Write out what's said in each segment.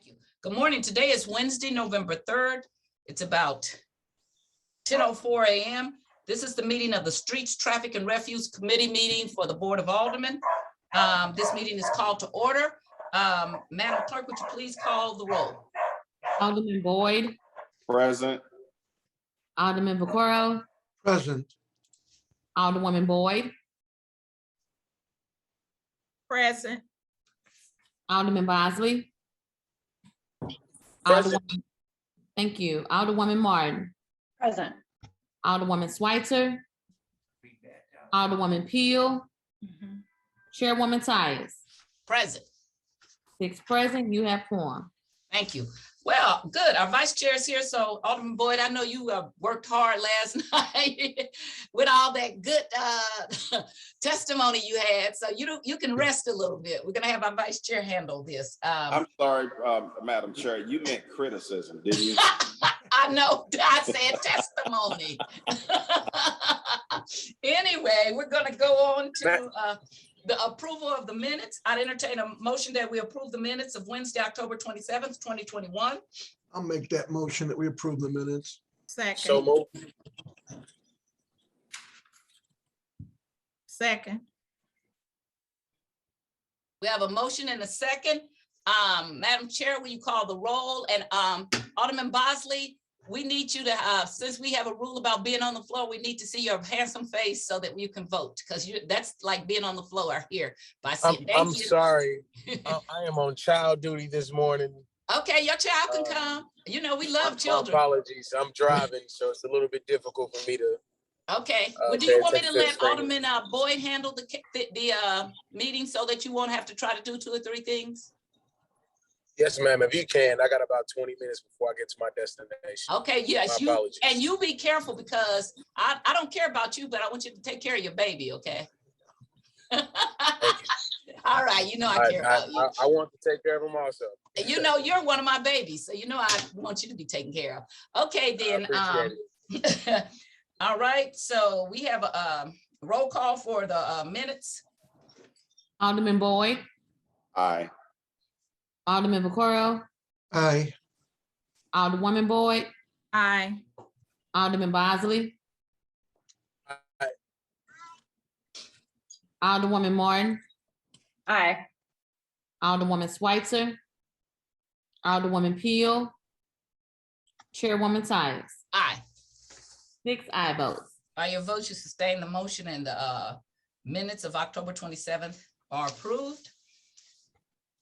Thank you. Good morning. Today is Wednesday, November 3rd. It's about 10:04 a.m. This is the meeting of the Streets, Traffic, and Refuse Committee meeting for the Board of Aldermen. This meeting is called to order. Madam Clerk, would you please call the roll? Alderman Boyd. Present. Alderman Vaccaro. Present. Alderwoman Boyd. Present. Alderman Bosley. Present. Thank you. Alderwoman Martin. Present. Alderwoman Schweitzer. Alderwoman Peel. Chairwoman Tyus. Present. 6 present. You have quorum. Thank you. Well, good. Our vice chair is here. So Alderman Boyd, I know you worked hard last night with all that good testimony you had. So you can rest a little bit. We're going to have our vice chair handle this. I'm sorry, Madam Chair, you meant criticism, didn't you? I know, I said testimony. Anyway, we're going to go on to the approval of the minutes. I'd entertain a motion that we approve the minutes of Wednesday, October 27th, 2021. I'll make that motion that we approve the minutes. Second. So moved. Second. We have a motion and a second. Madam Chair, will you call the roll? And Alderman Bosley, we need you to, since we have a rule about being on the floor, we need to see your handsome face so that you can vote, because that's like being on the floor here. I'm sorry. I am on child duty this morning. Okay, your child can come. You know, we love My children. apologies. I'm driving, so it's a little bit difficult for me to. Okay, well, do you want me to let attention. Alderman Boyd handle the meeting so that you won't have to try to do 2 or 3 things? Yes, ma'am. If you can, I got about 20 minutes before I get to my destination. Okay, yes, My apologies. and you be careful, because I don't care about you, but I want you to take care of your baby, okay? All right, you know I care about you. I want to take care of them also. You know, you're one of my babies, so you know I want you to be taken care of. Okay, then. All right, so we have a roll call for the minutes. Alderman Boyd. Aye. Alderman Vaccaro. Aye. Alderwoman Boyd. Aye. Alderman Bosley. Aye. Alderwoman Martin. Aye. Alderwoman Schweitzer. Alderwoman Peel. Chairwoman Tyus. Aye. 6 aye votes. By your votes, you sustain the motion, and the minutes of October 27th are approved.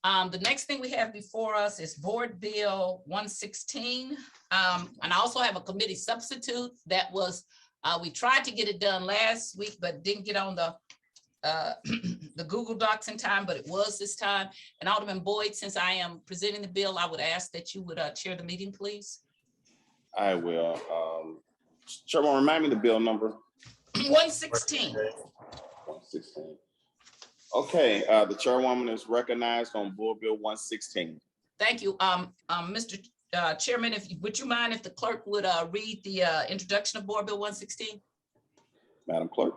The next thing we have before us is Board Bill 116. And I also have a committee substitute that was, we tried to get it done last week, but didn't get on the Google Docs in time, but it was this time. And Alderman Boyd, since I am presenting the bill, I would ask that you would chair the meeting, please. I will. Chairman, remind me the bill number. 116. 116. Okay, the chairwoman is recognized on Board Bill 116. Thank you. Mr. Chairman, would you mind if the clerk would read the introduction of Board Bill 116? Madam Clerk.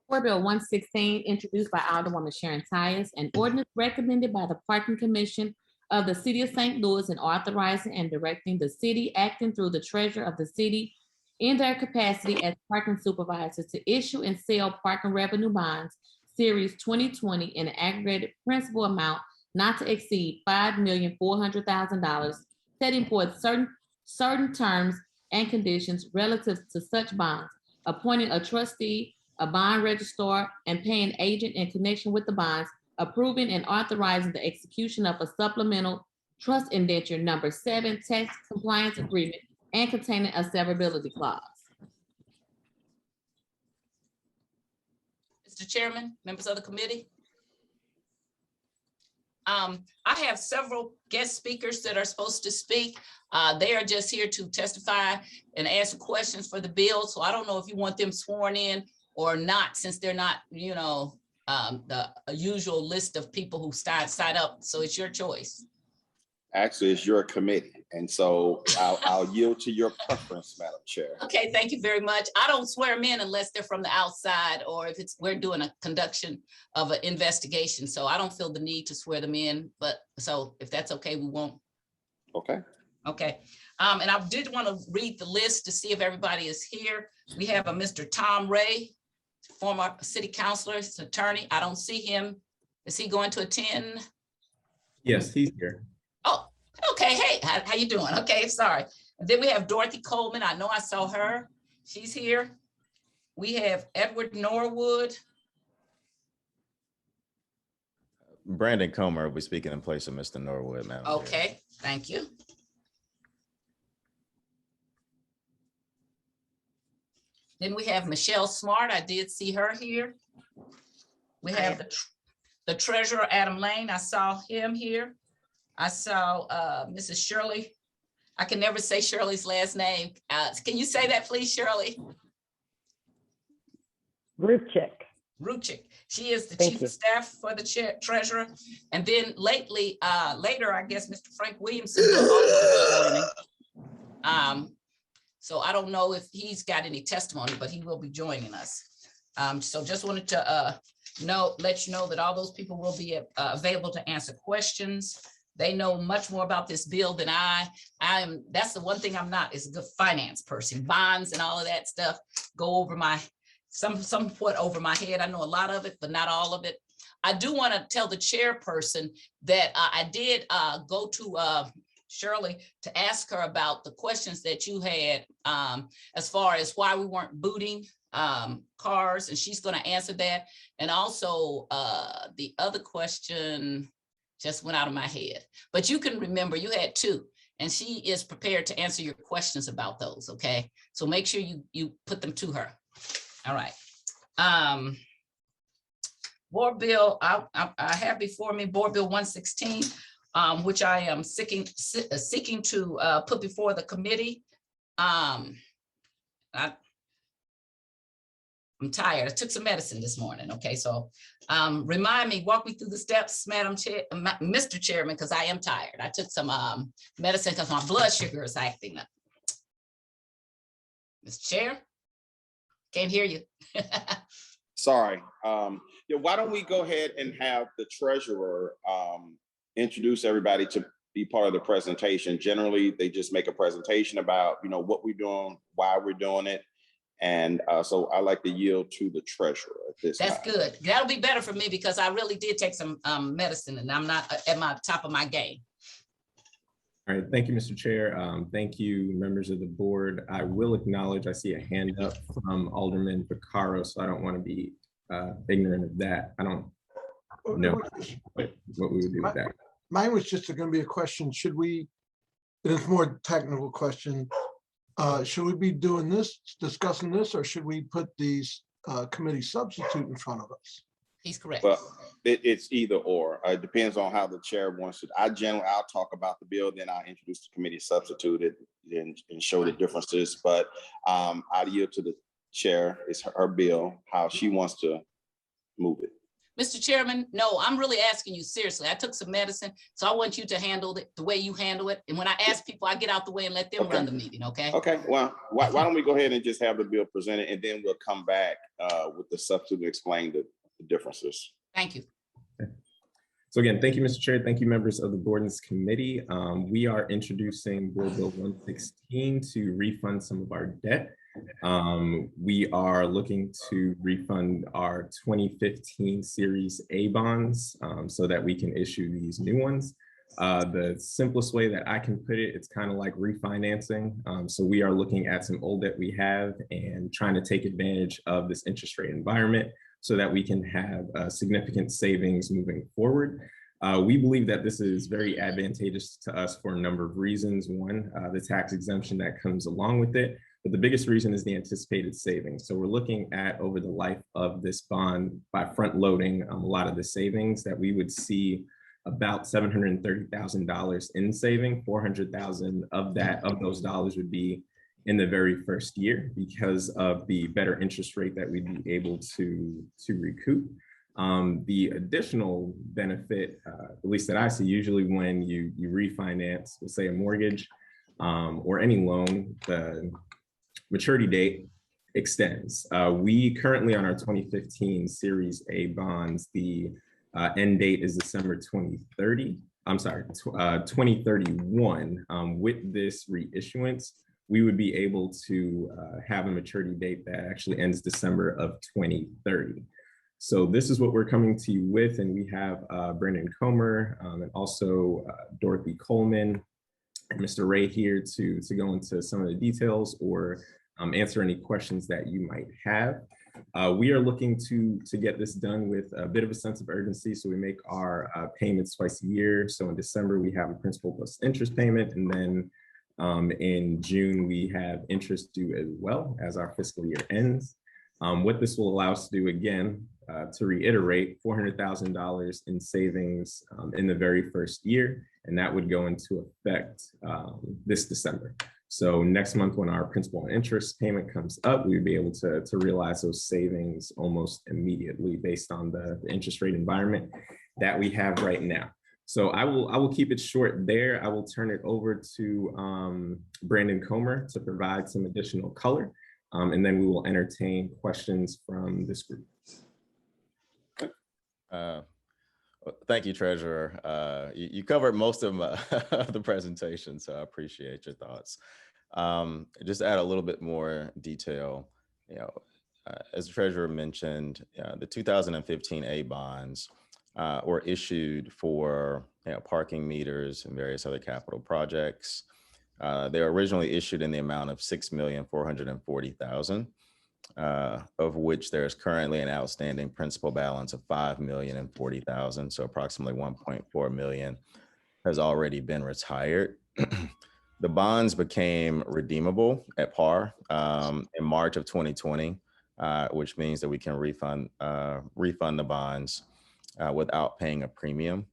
Board Bill 116, introduced by Alderwoman Sharon Tyus, an ordinance recommended by the Parking Commission of the City of St. Louis, and authorizing and directing the city, acting through the treasurer of the city in their capacity as parking supervisor, to issue and sell parking revenue bonds, Series 2020, in an aggregated principal amount not to exceed $5,400,000, setting forth certain terms and conditions relative to such bonds, appointing a trustee, a bond registrar, and paying agent in connection with the bonds, approving and authorizing the execution of a supplemental trust indenture number 7 tax compliance agreement, and containing a severability clause. Mr. Chairman, members of the committee. I have several guest speakers that are supposed to speak. They are just here to testify and answer questions for the bill. So I don't know if you want them sworn in or not, since they're not, you know, the usual list of people who sign up. So it's your choice. Actually, it's your committee, and so I'll yield to your preference, Madam Chair. Okay, thank you very much. I don't swear them in unless they're from the outside or if we're doing a conduction of an investigation. So I don't feel the need to swear them in, but so if that's okay, we won't. Okay. Okay, and I did want to read the list to see if everybody is here. We have a Mr. Tom Ray, former city councilor, his attorney. I don't see him. Is he going to attend? Yes, he's here. Oh, okay. Hey, how you doing? Okay, sorry. And then we have Dorothy Coleman. I know I saw her. She's here. We have Edward Norwood. Brandon Comer will be speaking in place of Mr. Norwood, Madam Chair. Okay, thank you. Then we have Michelle Smart. I did see her here. We have the treasurer, Adam Lane. I saw him here. I saw Mrs. Shirley. I can never say Shirley's last name. Can you say that, please, Shirley? Ruchik. She is the chief of staff for the treasurer. And then later, I guess Mr. Frank Williamson will also be joining. So I don't know if he's got any testimony, but he will be joining us. So just wanted to let you know that all those people will be available to answer questions. They know much more about this bill than I am. That's the one thing I'm not, is a good finance person. Bonds and all of that stuff go over somewhat over my head. I know a lot of it, but not all of it. I do want to tell the chairperson that I did go to Shirley to ask her about the questions that you had as far as why we weren't booting cars, and she's going to answer that. And also the other question just went out of my head, but you can remember you had two, and she is prepared to answer your questions about those. Okay, so make sure you put them to her. All right. Board bill, I have before me Board Bill 116, which I am seeking to put before the committee. I'm tired. I took some medicine this morning. Okay, so walk me through the steps, Madam Chair, Mr. Chairman, because I am tired. I took some medicine because my blood sugar is acting up. Mr. Chair, can't hear you. Sorry. Yeah, why don't we go ahead and have the treasurer introduce everybody to be part of the presentation. Generally, they just make a presentation about, what we're doing, why we're doing it. And so I like to yield to the treasurer at this time. That's good. That'll be better for me because I really did take some medicine and I'm not at my top of my game. All right, thank you, Mr. Chair. Thank you, members of the board. I will acknowledge, I see a hand up from Alderman Vaccaro, so I don't want to be ignorant of that. I don't know what we would do with that. Mine was just going to be a question. Should we, and it's more technical question, should we be doing this, discussing this, or should we put these committee substitute in front of us? He's correct. Well, it's either or. It depends on how the chair wants it. I'll talk about the bill, then I'll introduce the committee substituted and show the differences. But I'll yield to the chair. It's her bill, how she wants to move it. Mr. Chairman, no, I'm really asking you seriously. I took some medicine, so I want you to handle it the way you handle it. And when I ask people, I get out the way and let them run the meeting, okay? Okay, well, why don't we go ahead and just have the bill presented, and then we'll come back with the substitute and explain the differences. Thank you. So again, thank you, Mr. Chair. Thank you, members of the board and this committee. We are introducing Board Bill 116 to refund some of our debt. We are looking to refund our 2015 Series A bonds so that we can issue these new ones. The simplest way that I can put it, it's kind of like refinancing. So we are looking at some old debt we have and trying to take advantage of this interest rate environment so that we can have significant savings moving forward. We believe that this is very advantageous to us for a number of reasons. One, the tax exemption that comes along with it, but the biggest reason is the anticipated savings. So we're looking at over the life of this bond by front loading a lot of the savings that we would see about $730,000 in saving. 400,000 of those dollars would be in the very first year because of the better interest rate that we'd be able to recoup. The additional benefit, at least that I see, usually when you refinance, let's say a mortgage or any loan, the maturity date extends. We currently on our 2015 Series A bonds, the end date is December 2030. I'm sorry, 2031. With this reissuance, we would be able to have a maturity date that actually ends December of 2030. So this is what we're coming to you with, and we have Brendan Comer and also Dorothy Coleman and Mr. Ray here to go into some of the details or answer any questions that you might have. We are looking to get this done with a bit of a sense of urgency. So we make our payments twice a year. So in December, we have a principal plus interest payment. And then in June, we have interest due as well as our fiscal year ends. What this will allow us to do, again, to reiterate, $400,000 in savings in the very first year. And that would go into effect this December. So next month, when our principal and interest payment comes up, we'd be able to realize those savings almost immediately based on the interest rate environment that we have right now. So I will keep it short there. I will turn it over to Brandon Comer to provide some additional color, and then we will entertain questions from this group. Thank you, Treasurer. You covered most of the presentation, so I appreciate your thoughts. Just to add a little bit more detail, as the Treasurer mentioned, the 2015 A bonds were issued for parking meters and various other capital projects. They were originally issued in the amount of $6,440,000. Of which there's currently an outstanding principal balance of $5,040,000. So approximately $1.4 million has already been retired. The bonds became redeemable at par in March of 2020, which means that we can refund the bonds without paying a premium.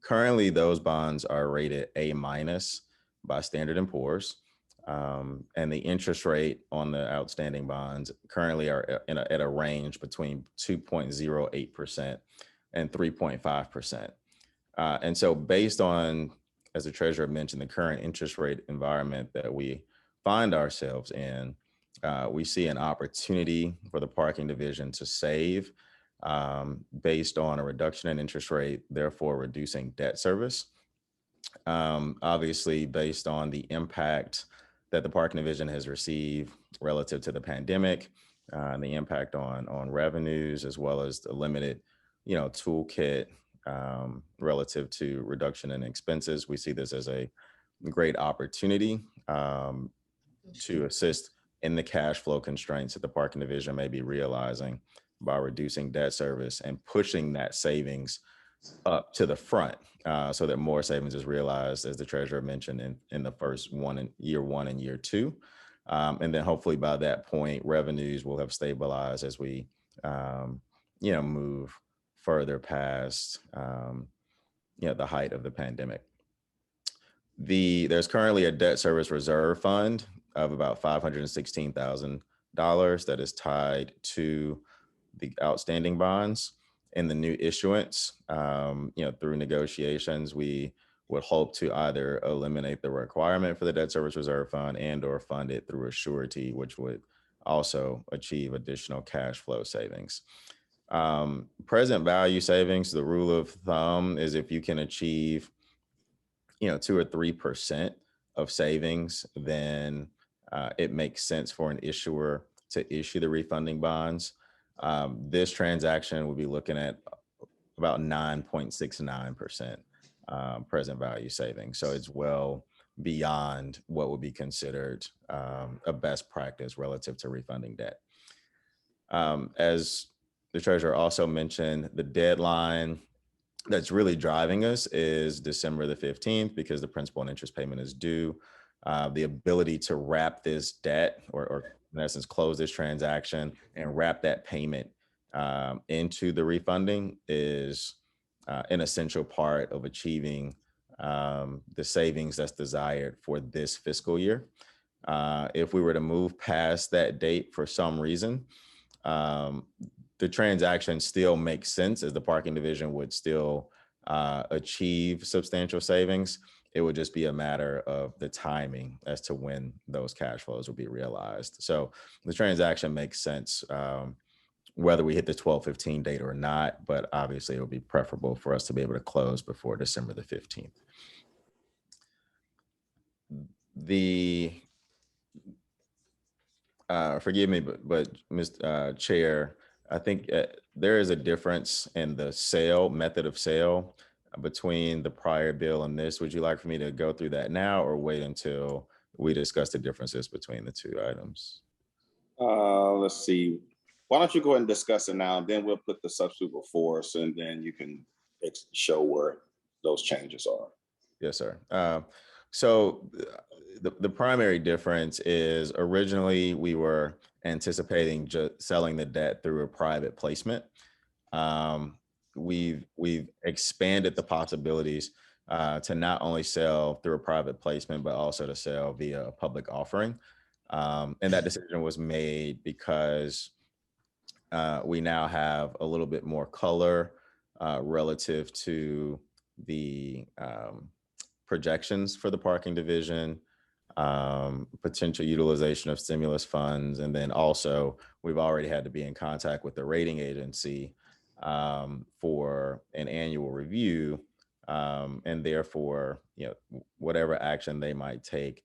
Currently, those bonds are rated A- by Standard & Poor's. And the interest rate on the outstanding bonds currently are at a range between 2.08% and 3.5%. And so based on, as the Treasurer mentioned, the current interest rate environment that we find ourselves in, we see an opportunity for the parking division to save based on a reduction in interest rate, therefore reducing debt service. Obviously, based on the impact that the parking division has received relative to the pandemic, and the impact on revenues, as well as the limited, toolkit relative to reduction in expenses. We see this as a great opportunity to assist in the cash flow constraints that the parking division may be realizing by reducing debt service and pushing that savings up to the front so that more savings is realized, as the Treasurer mentioned, in the first year one and year two. And then hopefully by that point, revenues will have stabilized as we, move further past, the height of the pandemic. There's currently a debt service reserve fund of about $516,000 that is tied to the outstanding bonds. In the new issuance, through negotiations, we would hope to either eliminate the requirement for the debt service reserve fund and or fund it through a surety, which would also achieve additional cash flow savings. Present value savings, the rule of thumb is if you can achieve, 2 or 3% of savings, then it makes sense for an issuer to issue the refunding bonds. This transaction would be looking at about 9.69% present value savings. So it's well beyond what would be considered a best practice relative to refunding debt. As the Treasurer also mentioned, the deadline that's really driving us is December the 15th because the principal and interest payment is due. The ability to wrap this debt or in essence, close this transaction and wrap that payment into the refunding is an essential part of achieving the savings that's desired for this fiscal year. If we were to move past that date for some reason, the transaction still makes sense, as the parking division would still achieve substantial savings. It would just be a matter of the timing as to when those cash flows will be realized. So the transaction makes sense, whether we hit the 12/15 date or not, but obviously it would be preferable for us to be able to close before December the 15th. Forgive me, but Mr. Chair, I think there is a difference in the method of sale between the prior bill and this. Would you like for me to go through that now, or wait until we discuss the differences between the two items? Let's see. Why don't you go ahead and discuss it now, then we'll put the substitute before us, and then you can show where those changes are. Yes, sir. So the primary difference is, originally we were anticipating just selling the debt through a private placement. We've expanded the possibilities to not only sell through a private placement, but also to sell via a public offering. And that decision was made because we now have a little bit more color relative to the projections for the parking division, potential utilization of stimulus funds, and then also we've already had to be in contact with the rating agency for an annual review, and therefore, whatever action they might take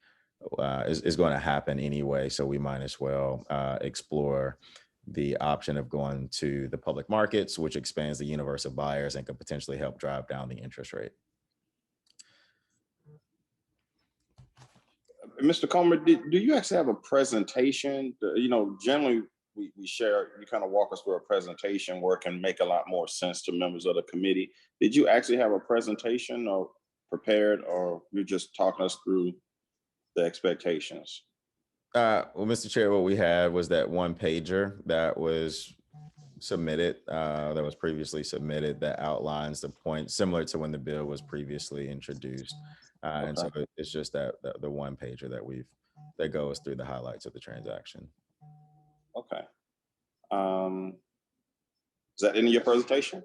is going to happen anyway. So we might as well explore the option of going to the public markets, which expands the universe of buyers and could potentially help drive down the interest rate. Mr. Comer, do you actually have a presentation? Generally we share, you kind of walk us through a presentation where it can make a lot more sense to members of the committee. Did you actually have a presentation or prepared, or you're just talking us through the expectations? Well, Mr. Chair, what we had was that one pager that was submitted, that was previously submitted, that outlines the points similar to when the bill was previously introduced. And so it's just that the one pager that goes through the highlights of the transaction. Okay. Is that in your presentation?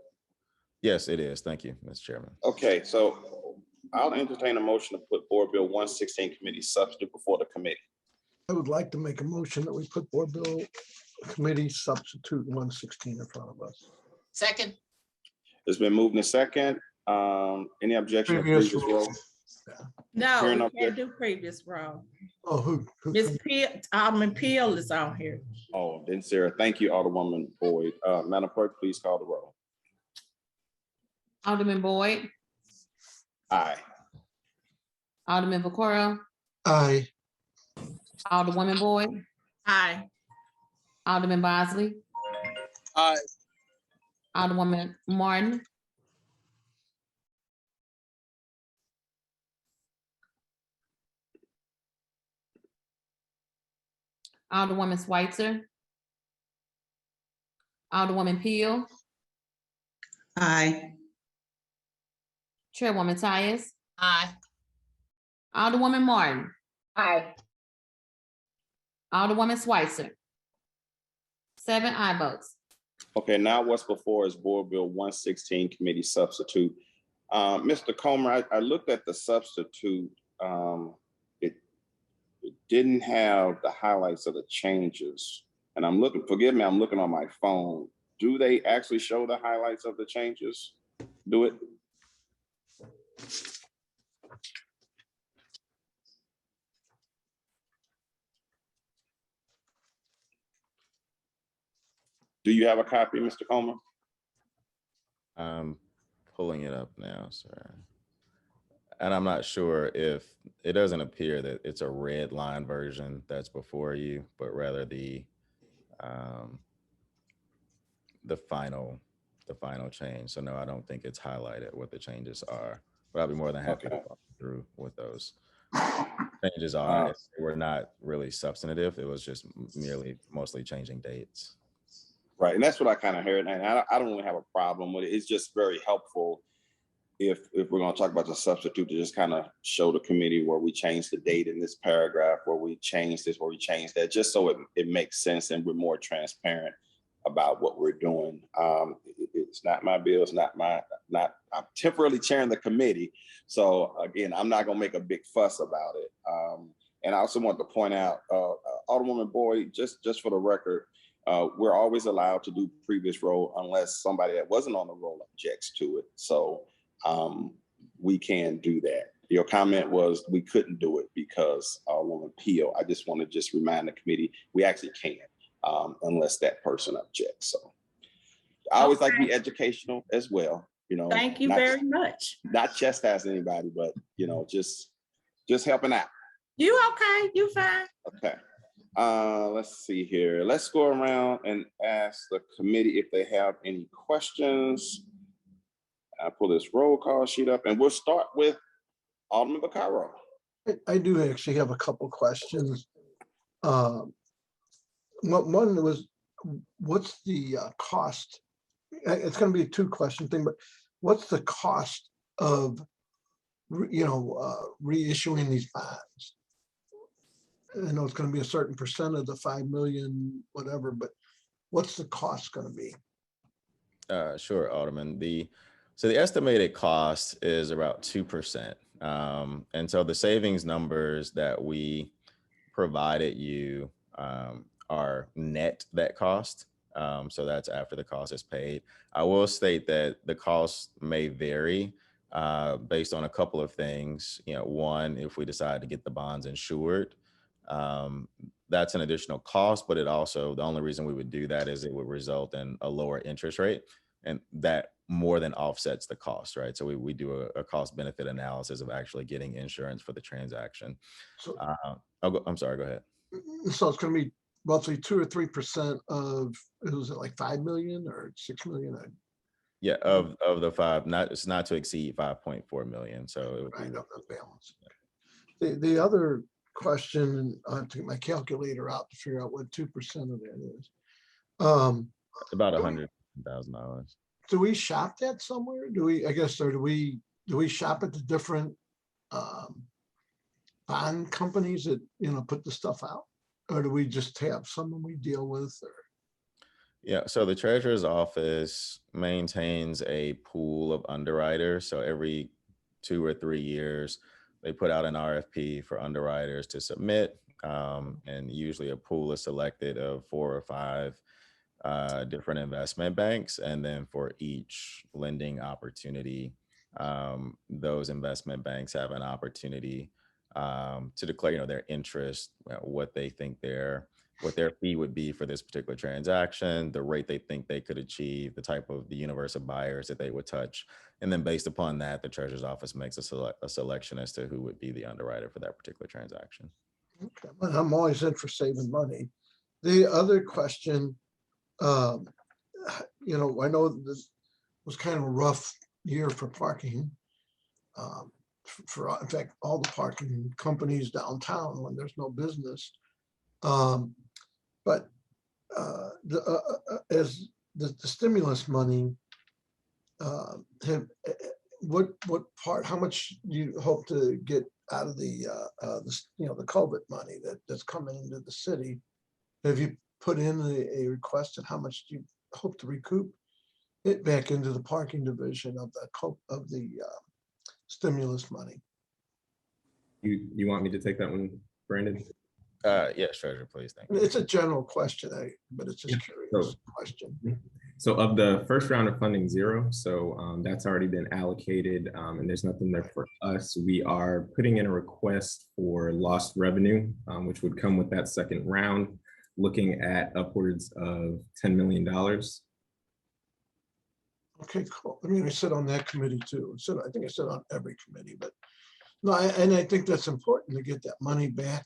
Yes, it is. Thank you, Mr. Chairman. Okay, so I'll entertain a motion to put Board Bill 116 committee substitute before the committee. I would like to make a motion that we put Board Bill Committee Substitute 116 in front of us. Second. It's been moved in second. Any objection to Previous previous roll. roll? No, Sharon we up can't there. do previous roll. Oh, who? Miss Peel, Alderman Peel is on here. Oh, then Sarah, thank you, Alderwoman Boyd. Madam Clerk, please call the roll. Alderman Boyd, Aye. Alderman Vaccaro, Aye. Alderwoman Boyd, Aye. Alderman Bosley, Aye. Alderwoman Martin, Alderwoman Schweitzer, Alderwoman Peel, Aye. Chairwoman Tyus, Aye. Alderwoman Martin, Aye. Alderwoman Schweitzer. 7 aye votes. Okay, now what's before is Board Bill 116 committee substitute. Mr. Comer, I looked at the substitute. It didn't have the highlights of the changes. And I'm looking, forgive me, I'm looking on my phone. Do they actually show the highlights of the changes? Do it? Do you have a copy, Mr. Comer? I'm pulling it up now, sir. And I'm not sure if it doesn't appear that it's a red line version that's before you, but rather the final change. So no, I don't think it's highlighted what the changes are, but I'll be more than happy to walk through what those changes are. They were not really substantive. It was just mostly changing dates. Right, and that's what I kind of heard, and I don't really have a problem with it. It's just very helpful if we're going to talk about the substitute, to just kind of show the committee where we changed the date in this paragraph, where we changed this, where we changed that, just so it makes sense and we're more transparent about what we're doing. It's not my bill. It's not I'm temporarily chairing the committee. So again, I'm not gonna make a big fuss about it. And I also want to point out, Alderwoman Boyd, just for the record, we're always allowed to do previous roll unless somebody that wasn't on the roll objects to it. So we can do that. Your comment was we couldn't do it because Alderwoman Peel. I just want to remind the committee we actually can unless that person objects. So I always like to be educational as well. You know, Thank you very much. Not chastise anybody, but you know, just helping out. You okay? You fine? Okay. Let's see here. Let's go around and ask the committee if they have any questions. I'll pull this roll call sheet up and we'll start with Alderman Vaccaro. I do actually have a couple questions. One was, what's the cost? It's going to be a 2-question thing, but what's the cost of, reissuing these bonds? I know it's going to be a certain percent of the 5 million, whatever, but what's the cost going to be? Sure, Alderman. So the estimated cost is about 2%. And so the savings numbers that we provided you are net that cost. So that's after the cost is paid. I will state that the cost may vary based on a couple of things. One, if we decide to get the bonds insured, that's an additional cost, but the only reason we would do that is it would result in a lower interest rate, and that more than offsets the cost, right? So we do a cost benefit analysis of actually getting insurance for the transaction. So, I'm sorry, go ahead. So it's going to be roughly 2 or 3% of, was it like 5 million or 6 million? Yeah, of the 5, it's not to exceed 5.4 million. So I don't know the balance. The other question, and I have to get my calculator out to figure out what 2% of that is. About $100,000. Do we shop that somewhere? Do we shop at the different bond companies that put the stuff out, or do we just have someone we deal with? Or yeah, so the Treasurer's Office maintains a pool of underwriters. So every 2 or 3 years, they put out an RFP for underwriters to submit, and usually a pool is selected of 4 or 5 different investment banks. And then for each lending opportunity, those investment banks have an opportunity to declare, their interest, what they think what their fee would be for this particular transaction, the rate they think they could achieve, the universe of buyers that they would touch. And then based upon that, the Treasurer's Office makes a selection as to who would be the underwriter for that particular transaction. okay, but I'm always in for saving money. The other question, I know this was kind of a rough year for parking. In fact, all the parking companies downtown when there's no business. But as the stimulus money, how much do you hope to get out of the COVID money that's coming into the city? Have you put in a request, and how much do you hope to recoup it back into the parking division of the stimulus money? You want me to take that one, Brandon? Yes, Treasurer, please. Thank you. It's a general question, but it's just curious question. So of the first round of funding, 0. So that's already been allocated, and there's nothing there for us. We are putting in a request for lost revenue, which would come with that second round, looking at upwards of $10 million. Okay, cool. I mean, I sit on that committee too. So I think I sit on every committee, but no, and I think that's important to get that money back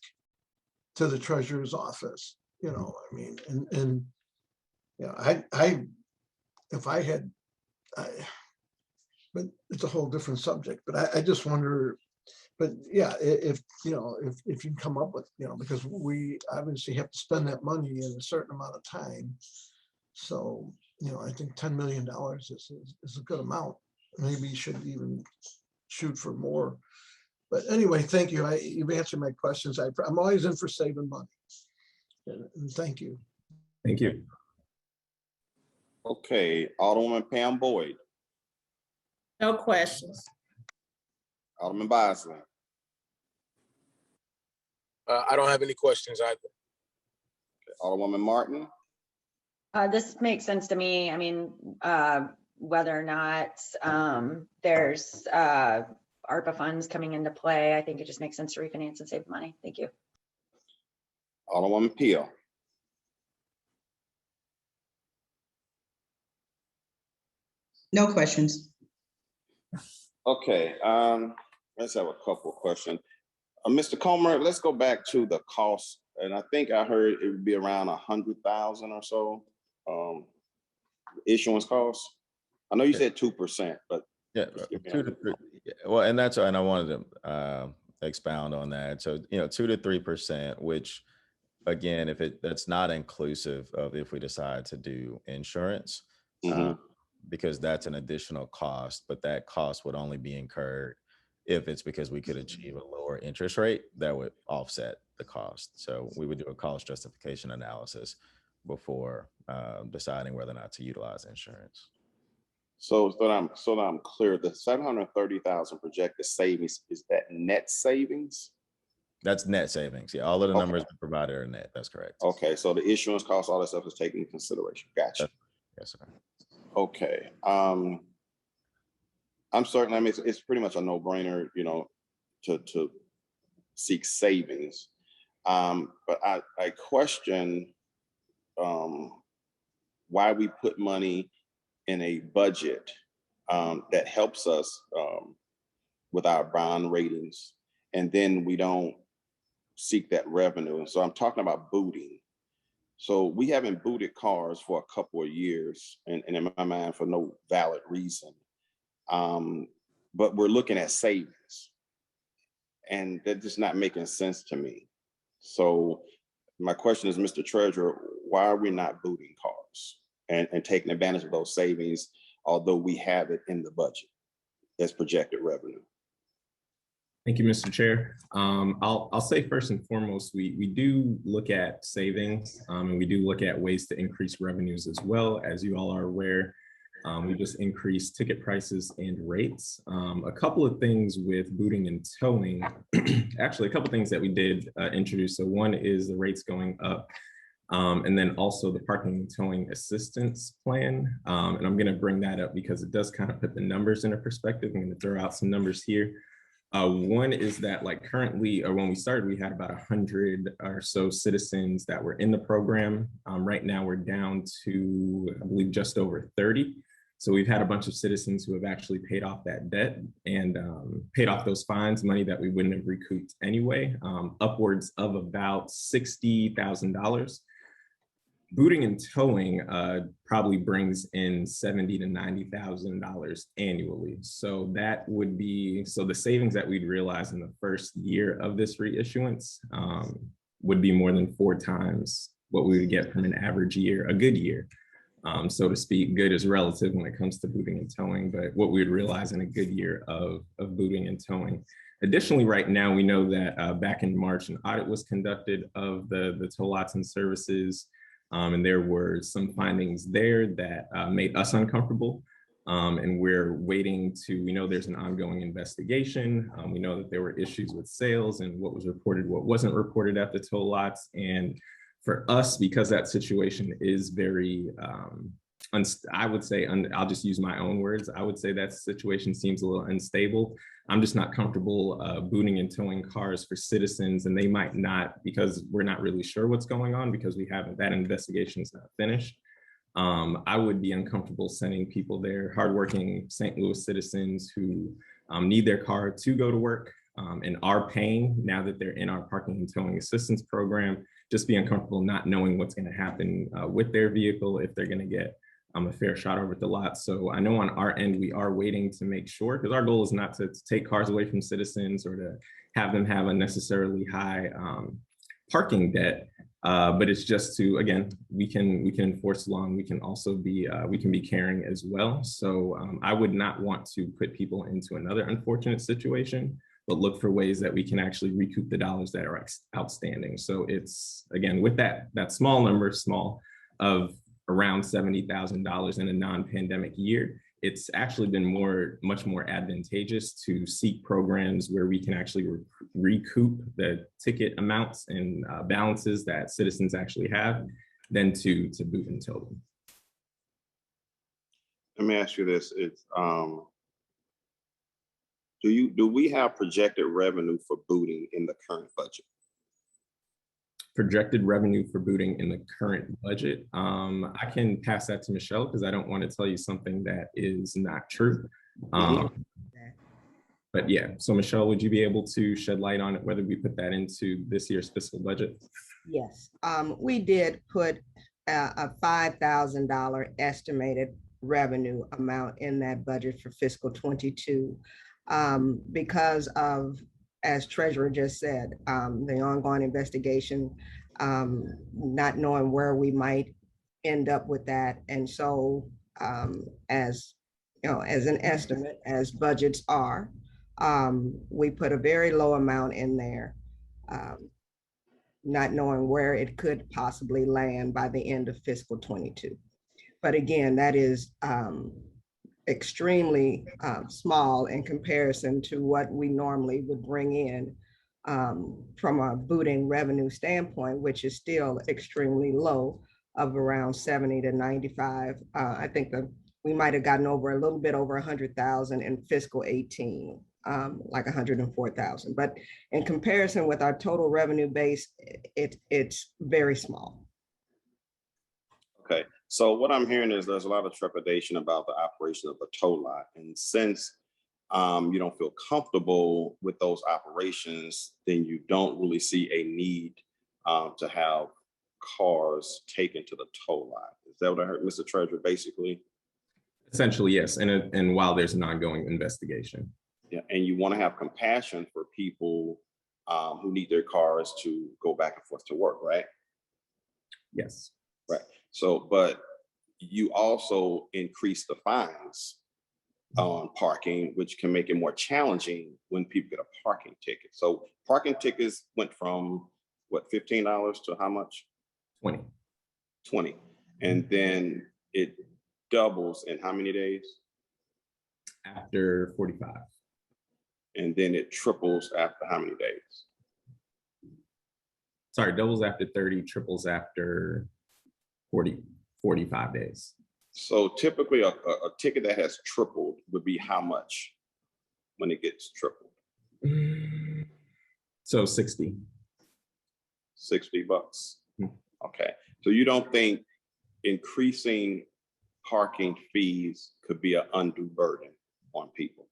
to the Treasurer's Office. I mean, and but it's a whole different subject. But I just wonder. But yeah, if you can come up with, because we obviously have to spend that money in a certain amount of time. So, I think $10 million is a good amount. Maybe you should even shoot for more. But anyway, thank you. You've answered my questions. I'm always in for saving money. And thank you. Thank you. Okay, Alderwoman Pam Boyd, No questions. Alderman Bosley, I don't have any questions either. Alderwoman Martin, This makes sense to me. I mean, whether or not there's ARPA funds coming into play, I think it just makes sense to refinance and save money. Thank you. Alderwoman Peel, No questions. okay, let's have a couple of questions. Mr. Comer, let's go back to the cost, and I think I heard it would be around 100,000 or so, issuance costs. I know you said 2%, but Yeah, just give me 2 to 3. Yeah, well, and I wanted to expound on that. So, 2 to 3%, which again, that's not inclusive of if we decide to do insurance, Mhm. because that's an additional cost, but that cost would only be incurred if it's because we could achieve a lower interest rate that would offset the cost. So we would do a cost justification analysis before deciding whether or not to utilize insurance. So that I'm clear, the 730,000 projected savings, is that net savings? That's net savings. Yeah, all of the Okay. numbers we provided are net. That's correct. Okay, so the issuance costs, all that stuff is taken into consideration. Gotcha. Yes, sir. Okay. I'm certain, I mean, it's pretty much a no-brainer, to seek savings. But I question why we put money in a budget that helps us with our bond ratings, and then we don't seek that revenue. And so I'm talking about booting. So we haven't booted cars for a couple of years, and in my mind, for no valid reason. But we're looking at savings, and that's just not making sense to me. So my question is, Mr. Treasurer, why are we not booting cars and taking advantage of those savings, although we have it in the budget as projected revenue? Thank you, Mr. Chair. I'll say first and foremost, we do look at savings, and we do look at ways to increase revenues as well. As you all are aware, we just increased ticket prices and rates. A couple of things with booting and towing, actually a couple of things that we did introduce. So one is the rates going up, and then also the parking and towing assistance plan. And I'm gonna bring that up because it does kind of put the numbers into perspective. I'm gonna throw out some numbers here. One is that, like, currently, or when we started, we had about 100 or so citizens that were in the program. Right now we're down to, I believe, just over 30. So we've had a bunch of citizens who have actually paid off that debt and paid off those fines, money that we wouldn't have recouped anyway, upwards of about $60,000. Booting and towing probably brings in $70,000 to $90,000 annually. So that would be, so the savings that we'd realize in the first year of this reissuance would be more than 4 times what we would get from an average year, a good year, so to speak. Good is relative when it comes to booting and towing, but what we would realize in a good year of booting and towing. Additionally, right now, we know that back in March, an audit was conducted of the toll lots and services. And there were some findings there that made us uncomfortable. And we're waiting to, we know there's an ongoing investigation. We know that there were issues with sales and what was reported, what wasn't reported at the toll lots. And for us, because that situation is very, I would say, I'll just use my own words, I would say that situation seems a little unstable. I'm just not comfortable booting and towing cars for citizens, and they might not, because we're not really sure what's going on, because we haven't, that investigation is not finished. I would be uncomfortable sending people there, hardworking St. Louis citizens who need their car to go to work and are paying now that they're in our parking and towing assistance program, just be uncomfortable not knowing what's going to happen with their vehicle, if they're going to get a fair shot over at the lot. So I know on our end, we are waiting to make sure, because our goal is not to take cars away from citizens or to have them have unnecessarily high parking debt, but it's just to, again, we can enforce law, and we can also be, we can be caring as well. So I would not want to put people into another unfortunate situation, but look for ways that we can actually recoup the dollars that are outstanding. So it's, again, with that small number, of around $70,000 in a non-pandemic year, it's actually been much more advantageous to seek programs where we can actually recoup the ticket amounts and balances that citizens actually have than to boot and tow them. Let me ask you this, it's, do we have projected revenue for booting in the current budget? Projected revenue for booting in the current budget. I can pass that to Michelle because I don't want to tell you something that is not true. But yeah, so Michelle, would you be able to shed light on it, whether we put that into this year's fiscal budget? Yes, we did put a $5,000 estimated revenue amount in that budget for fiscal 22 because of, as Treasurer just said, the ongoing investigation, not knowing where we might end up with that. And so as you know, as an estimate, as budgets are, we put a very low amount in there, not knowing where it could possibly land by the end of fiscal 22. But again, that is extremely small in comparison to what we normally would bring in from a booting revenue standpoint, which is still extremely low of around 70 to 95. I think that we might have gotten over a little bit over 100,000 in fiscal 18, like 104,000. But in comparison with our total revenue base, it's very small. Okay, so what I'm hearing is there's a lot of trepidation about the operation of the tow lot. And since you don't feel comfortable with those operations, then you don't really see a need to have cars taken to the tow lot. Is that what I heard, Mr. Treasurer, basically? Essentially, yes. And while there's an ongoing investigation. Yeah, and you want to have compassion for people who need their cars to go back and forth to work, right? Yes. Right. So, but you also increase the fines on parking, which can make it more challenging when people get a parking ticket. So parking tickets went from what, $15 to how much? 20. 20. And then it doubles in how many days? After 45. And then it triples after how many days? Sorry, doubles after 30, triples after 45 days. So typically a ticket that has tripled would be how much when it gets tripled? So 60. $60. Okay. So you don't think increasing parking fees could be an undue burden on people?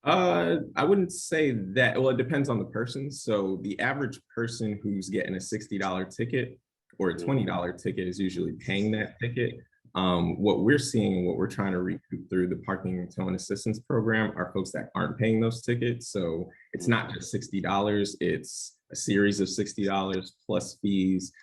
I wouldn't say that. Well, it depends on the person. So the average person who's getting a $60 ticket or a $20 ticket is usually paying that ticket. What we're seeing and what we're trying to recoup through the parking and towing assistance program are folks that aren't paying those tickets. So it's not just $60, it's a series of $60 plus fees.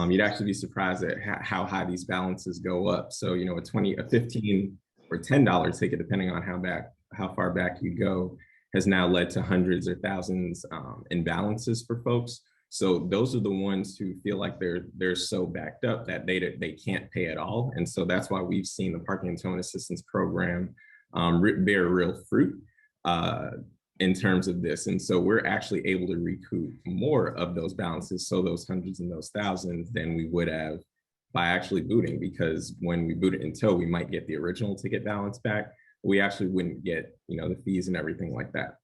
You'd actually be surprised at how high these balances go up. So, you know, a $15 or $10 ticket, depending on how far back you go, has now led to hundreds or thousands in balances for folks. So those are the ones who feel like they're so backed up that they can't pay at all. And so that's why we've seen the parking and towing assistance program bear real fruit in terms of this. And so we're actually able to recoup more of those balances, so those hundreds and those thousands, than we would have by actually booting, because when we boot it in tow, we might get the original ticket balance back. We actually wouldn't get, you know, the fees and everything like that.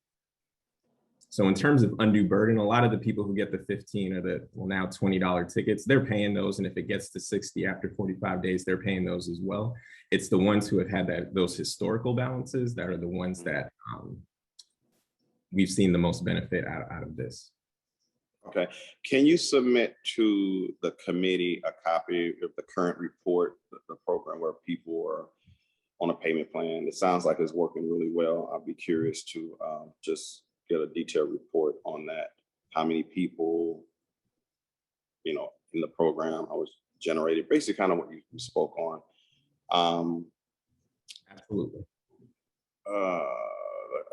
So in terms of undue burden, a lot of the people who get the 15 or the, well, now $20 tickets, they're paying those. And if it gets to 60 after 45 days, they're paying those as well. It's the ones who have had those historical balances that are the ones that we've seen the most benefit out of this. Okay. Can you submit to the committee a copy of the current report, the program where people are on a payment plan? It sounds like it's working really well. I'd be curious to just get a detailed report on that. How many people, you know, in the program I was generated, basically kind of what you spoke on. Absolutely. The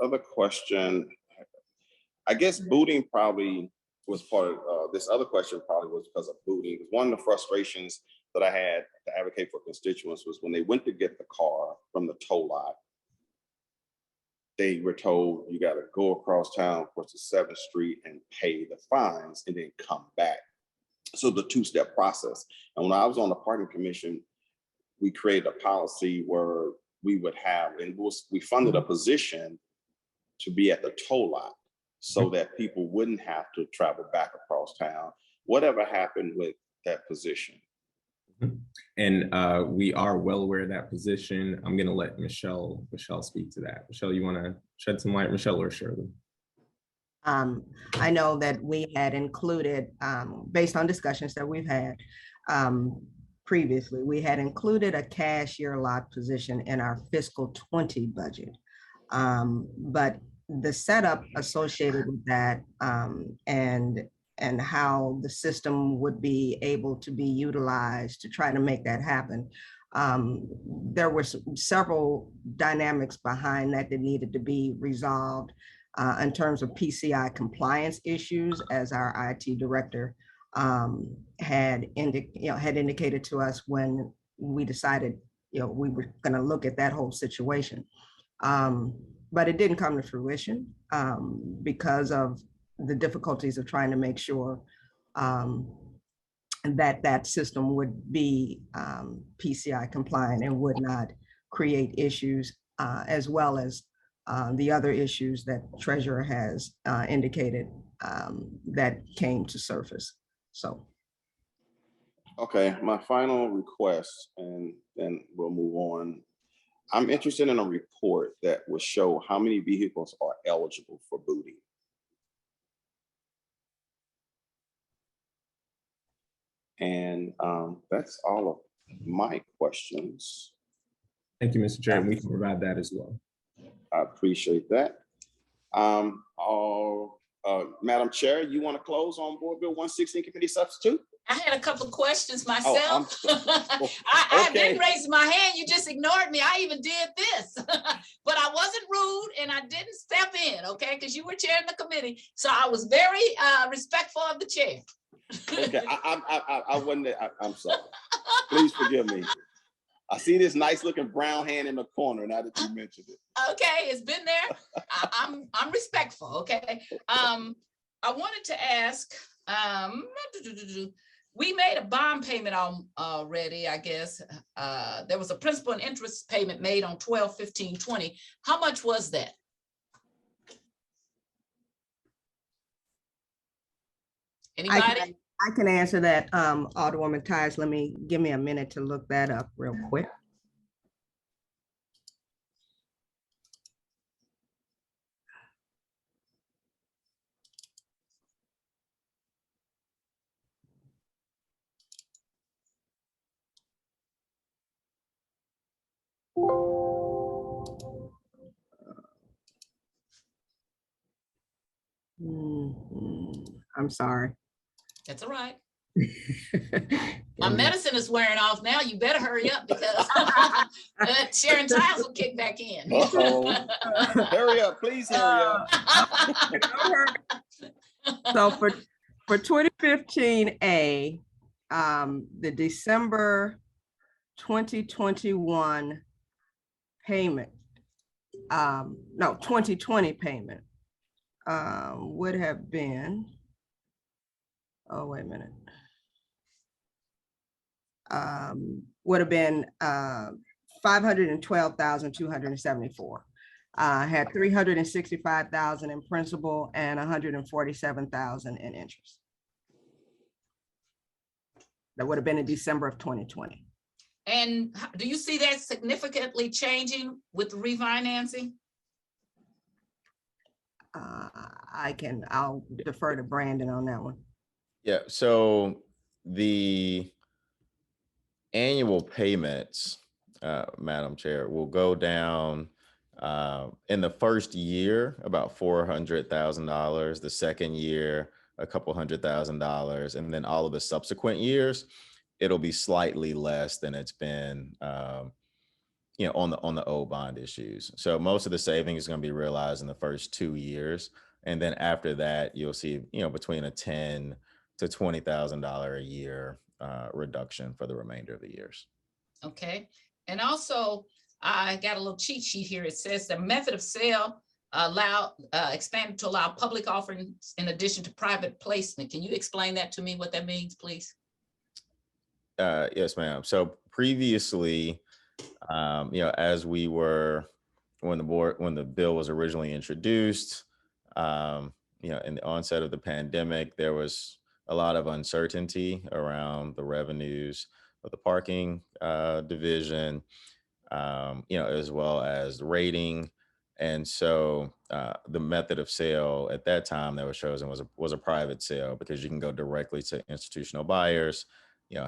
other question, I guess booting probably was part of this other question, probably was because of booting. One of the frustrations that I had to advocate for constituents was when they went to get the car from the tow lot, they were told you got to go across town towards the 7th Street and pay the fines and then come back. So the two-step process. And when I was on the parking commission, we created a policy where we would have, and we funded a position to be at the tow lot so that people wouldn't have to travel back across town. Whatever happened with that position? And we are well aware of that position. I'm going to let Michelle speak to that. Michelle, you want to shed some light, Michelle or Shirley? I know that we had included, based on discussions that we've had previously, we had included a cashier lot position in our fiscal 20 budget. But the setup associated with that and how the system would be able to be utilized to try to make that happen. There were several dynamics behind that that needed to be resolved in terms of PCI compliance issues, as our IT director had indicated to us when we decided we were going to look at that whole situation. But it didn't come to fruition because of the difficulties of trying to make sure that system would be PCI compliant and would not create issues, as well as the other issues that Treasurer has indicated that came to surface. So. Okay, my final request, and then we'll move on. I'm interested in a report that will show how many vehicles are eligible for booting. And that's all of my questions. Thank you, Mr. Chair. And we can provide that as well. I appreciate that. Madam Chair, you want to close on Board Bill 116 committee substitute? I had a couple of questions myself. Oh, I didn't raise my hand. You just ignored me. I even did this, but I wasn't rude and I didn't step in, okay? Because you were chairing the committee. So I was very respectful of the chair. Okay, I wasn't there. I'm sorry. Please forgive me. I see this nice looking brown hand in the corner now that you mentioned it. Okay, it's been there. I'm respectful, okay? I wanted to ask, we made a bond payment already, I guess. There was a principal and interest payment made on 12/15/20. How much was that? Anybody? I can answer that, Alderwoman Tyus. Give me a minute to look that up real quick. I'm sorry. That's all right. My medicine is wearing off now. You better hurry up because Sharon Tyus will kick back in. Hurry up, please hurry up. So for 2015A, the December 2021 payment, 2020 payment would have been, oh, wait a minute. Would have been 512,274. Had 365,000 in principal and 147,000 in interest. That would have been in December of 2020. And do you see that significantly changing with refinancing? I'll defer to Brandon on that one. Yeah, so the annual payments, Madam Chair, will go down in the first year about $400,000, the second year a couple $100,000, and then all of the subsequent years it'll be slightly less than it's been on the old bond issues. So most of the savings is going to be realized in the first 2 years, and then after that you'll see between a 10 to $20,000 a year reduction for the remainder of the years. Okay, and also I got a little cheat sheet here. It says the method of sale expanded to allow public offerings in addition to private placement. Can you explain that to me, what that means, please? Yes, ma'am. So previously, as we were, when the bill was originally introduced, in the onset of the pandemic, there was a lot of uncertainty around the revenues of the parking division, as well as rating. And so the method of sale at that time that was chosen was a private sale, because you can go directly to institutional buyers,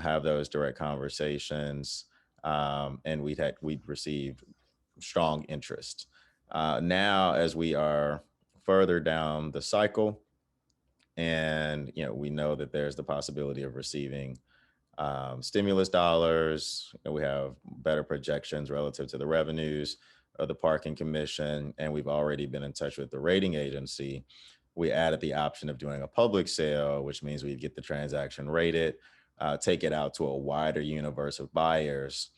have those direct conversations, and we'd received strong interest. Now, as we are further down the cycle, and we know that there's the possibility of receiving stimulus dollars, we have better projections relative to the revenues of the Parking Commission, and we've already been in touch with the rating agency. We added the option of doing a public sale, which means we get the transaction rated, take it out to a wider universe of buyers,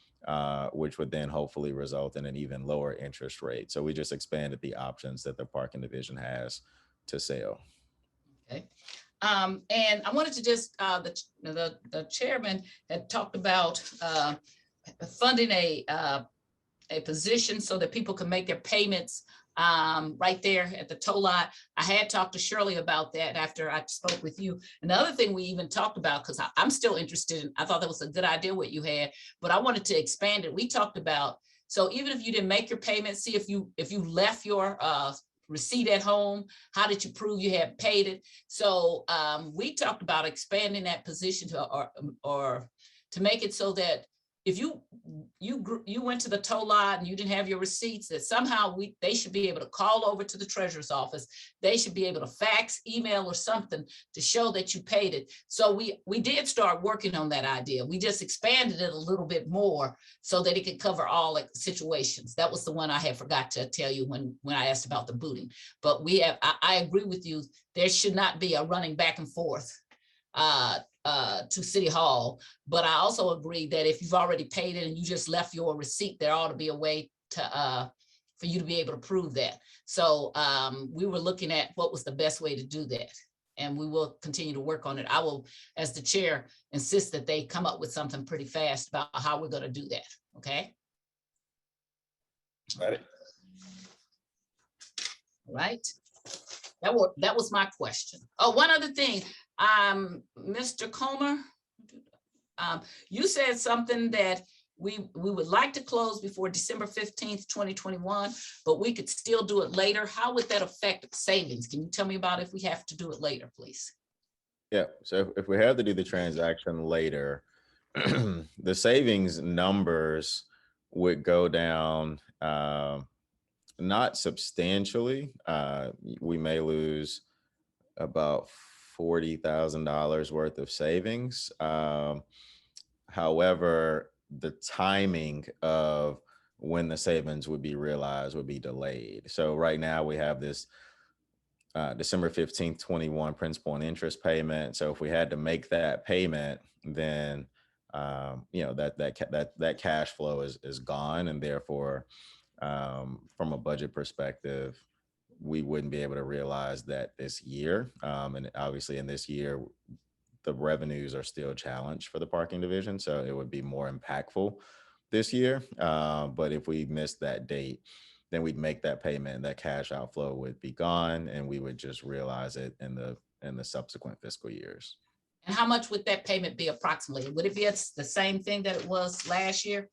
which would then hopefully result in an even lower interest rate. So we just expanded the options that the Parking Division has to sell. Okay. And I wanted to just, the chairman had talked about funding a position so that people can make their payments right there at the toll lot. I had talked to Shirley about that after I spoke with you. And the other thing we even talked about, because I'm still interested in, I thought that was a good idea what you had, but I wanted to expand it. We talked about, so even if you didn't make your payment, see if you left your receipt at home, how did you prove you had paid it? So we talked about expanding that position to or to make it so that if you went to the toll lot and you didn't have your receipts, that somehow they should be able to call over to the treasurer's office. They should be able to fax, email, or something to show that you paid it. So we did start working on that idea. We just expanded it a little bit more so that it could cover all situations. That was the one I had forgot to tell you when I asked about the booting. But I agree with you. There should not be a running back and forth to City Hall. But I also agree that if you've already paid it and you just left your receipt, there ought to be a way to for you to be able to prove that. So we were looking at what was the best way to do that. And we will continue to work on it. I will, as the chair, insist that they come up with something pretty fast about how we're going to do that. Okay. Got it. All right. That was my question. Oh, one other thing. Mr. Comer, you said something that we would like to close before December 15th, 2021, but we could still do it later. How would that affect savings? Can you tell me about if we have to do it later, please? Yeah, so if we have to do the transaction later, the savings numbers would go down, not substantially. We may lose about $40,000 worth of savings. However, the timing of when the savings would be realized would be delayed. So right now we have this December 15th, 21 principal and interest payment. So if we had to make that payment, then that cash flow is gone, and therefore, from a budget perspective, we wouldn't be able to realize that this year. And obviously in this year, the revenues are still challenged for the parking division. So it would be more impactful this year. But if we missed that date, then we'd make that payment and that cash outflow would be gone, and we would just realize it in the subsequent fiscal years. And how much would that payment be approximately? Would it be the same thing that it was last year?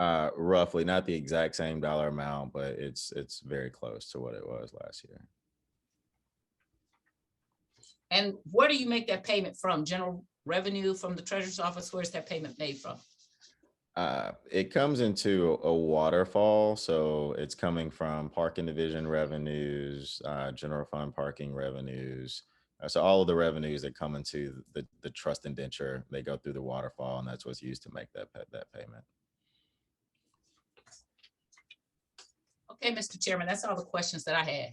Roughly, not the exact same dollar amount, but it's very close to what it was last year. And where do you make that payment from? General revenue from the treasurer's office? Where's that payment made from? It comes into a waterfall, so it's coming from parking division revenues, general fund parking revenues. So all of the revenues that come into the trust indenture, they go through the waterfall, and that's what's used to make that payment. Okay, Mr. Chairman, that's all the questions that I had.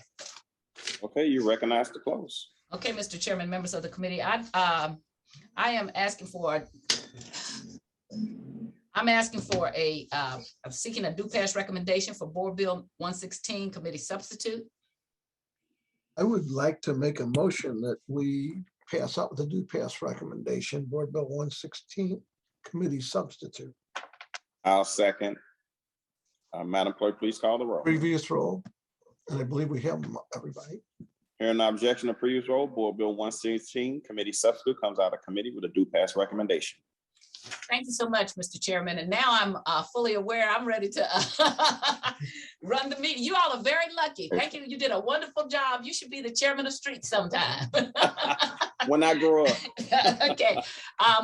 Okay, you recognize the close. Okay, Mr. Chairman, members of the committee, I am asking for, I'm seeking a do pass recommendation for Board Bill 116 committee substitute. I would like to make a motion that we pass out the do pass recommendation, Board Bill 116, committee substitute. I'll second. Madam Clerk, please call the roll. Previous roll, and I believe we have them, everybody. Hearing no objection to previous roll, Board Bill 116 committee substitute comes out of committee with a do pass recommendation. Thank you so much, Mr. Chairman. And now I'm fully aware, I'm ready to run the meeting. You all are very lucky. Thank you. You did a wonderful job. You should be the chairman of streets sometime. When I grow up. Okay,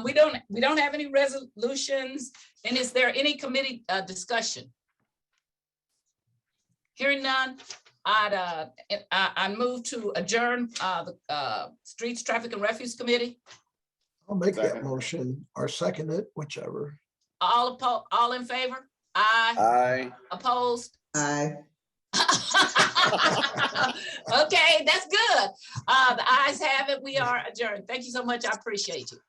we don't have any resolutions. And is there any committee discussion? Hearing none, I move to adjourn the Streets, Traffic and Refuse Committee. I'll make that Second. motion or second it, whichever. All in favor? Aye. Aye. Opposed? Aye. Okay, that's good. The ayes have it. We are adjourned. Thank you so much. I appreciate you.